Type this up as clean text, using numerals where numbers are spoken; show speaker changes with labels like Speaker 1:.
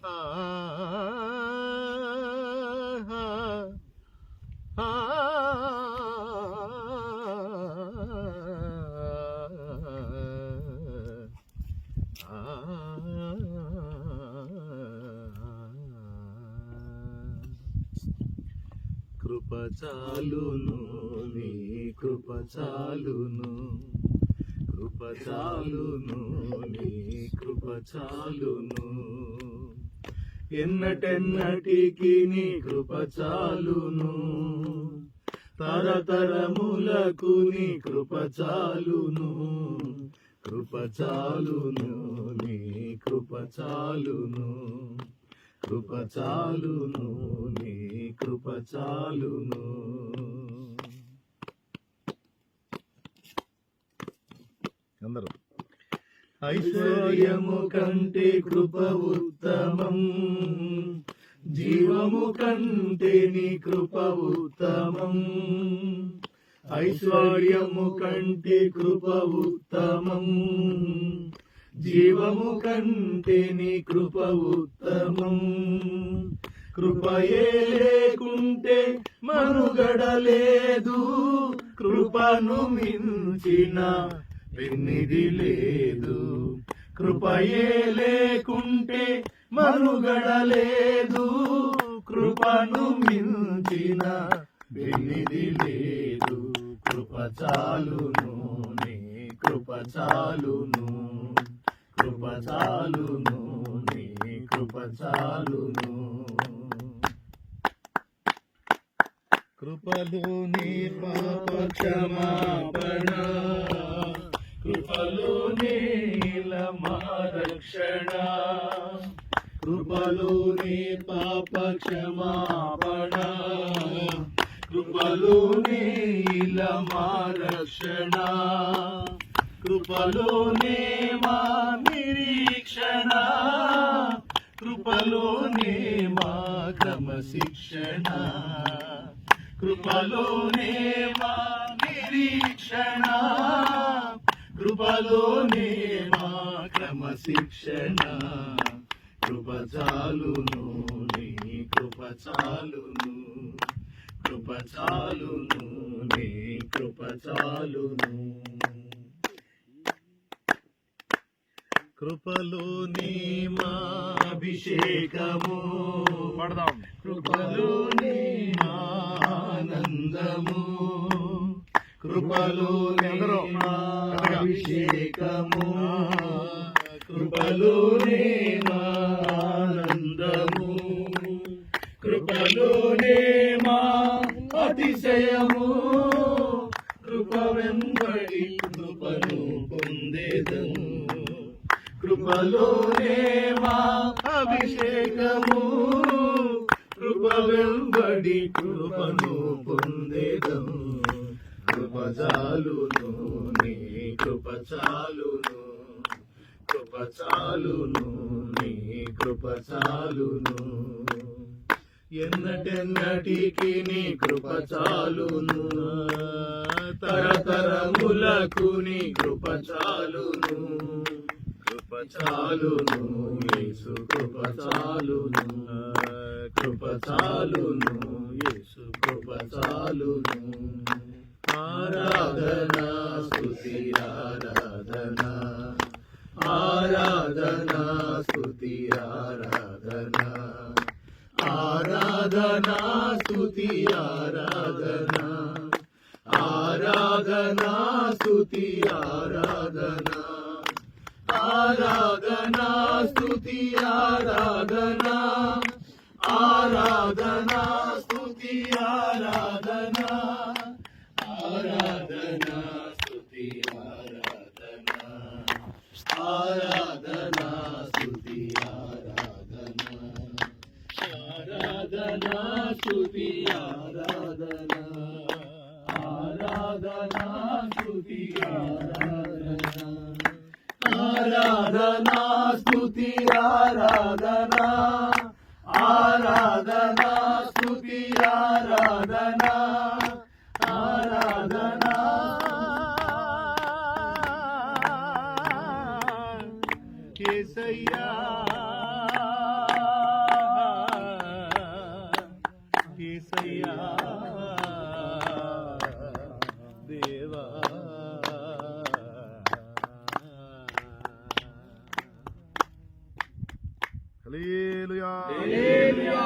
Speaker 1: ఆ కృప చాలును, నీ కృప చాలును, కృప చాలును, నీ కృప చాలును, ఎన్నటెన్నటికి నీ కృప చాలును, తరతరములకు నీ కృప చాలును, కృప చాలును, నీ కృప చాలును, కృప చాలును, నీ కృప చాలును. అందరూ ఐశ్వర్యము కంటే కృప ఉత్తమం, జీవము కంటే నీ కృప ఉత్తమం, ఐశ్వర్యము కంటే కృప ఉత్తమం, జీవము కంటే నీ కృప ఉత్తమం, కృపయే లేకుంటే మనుగడలేదు, కృపను మించిన పెన్నిది లేదు, కృపయే లేకుంటే మనుగడలేదు, కృపను మించిన పెన్నిది లేదు, కృప చాలును, నీ కృప చాలును, కృప చాలును, నీ కృప చాలును, కృపలోని పాప క్షమాపణ, కృపలోని మా రక్షణ, కృపలోని పాప క్షమాపణ, కృపలోని మా రక్షణ, కృపలోనే మా నిరీక్షణ, కృపలోనే మా క్రమశిక్షణ, కృపలోనే మా నిరీక్షణ, కృపలోనే మా క్రమశిక్షణ, కృప చాలును, నీ కృప చాలును, కృప చాలును, నీ కృప చాలును, కృపలోని మా అభిషేకము పడదాం, కృపలోని మా ఆనందము, కృపలోని మా అభిషేకము, కృపలోని మా ఆనందము, కృపలోని మా అతిశయము, కృప వెంబడి కృపను పొందేదము, కృపలోనే మా అభిషేకము, కృప వెంబడి కృపను పొందేదము, కృప చాలును, నీ కృప చాలును, కృప చాలును, నీ కృప చాలును, ఎన్నటెన్నటికి నీ కృప చాలును, తరతరములకు నీ కృప చాలును, కృప చాలును, యేసు కృప చాలును, కృప చాలును, యేసు కృప చాలును, ఆరాధనా స్తుతి ఆరాధనా, ఆరాధనా స్తుతి ఆరాధనా, ఆరాధనా స్తుతి ఆరాధనా, ఆరాధనా స్తుతి ఆరాధనా, ఆరాధనా స్తుతి ఆరాధనా, ఆరాధనా స్తుతి ఆరాధనా, ఆరాధనా స్తుతి ఆరాధనా, ఆరాధనా స్తుతి ఆరాధనా, ఆరాధనా స్తుతి ఆరాధనా, ఆరాధనా స్తుతి ఆరాధనా, ఆరాధనా స్తుతి ఆరాధనా, ఆరాధనా స్తుతి ఆరాధనా, ఆరాధనా యేసయ్యా, యేసయ్యా దేవా.
Speaker 2: హల్లెలూయా.
Speaker 1: హల్లెలూయా.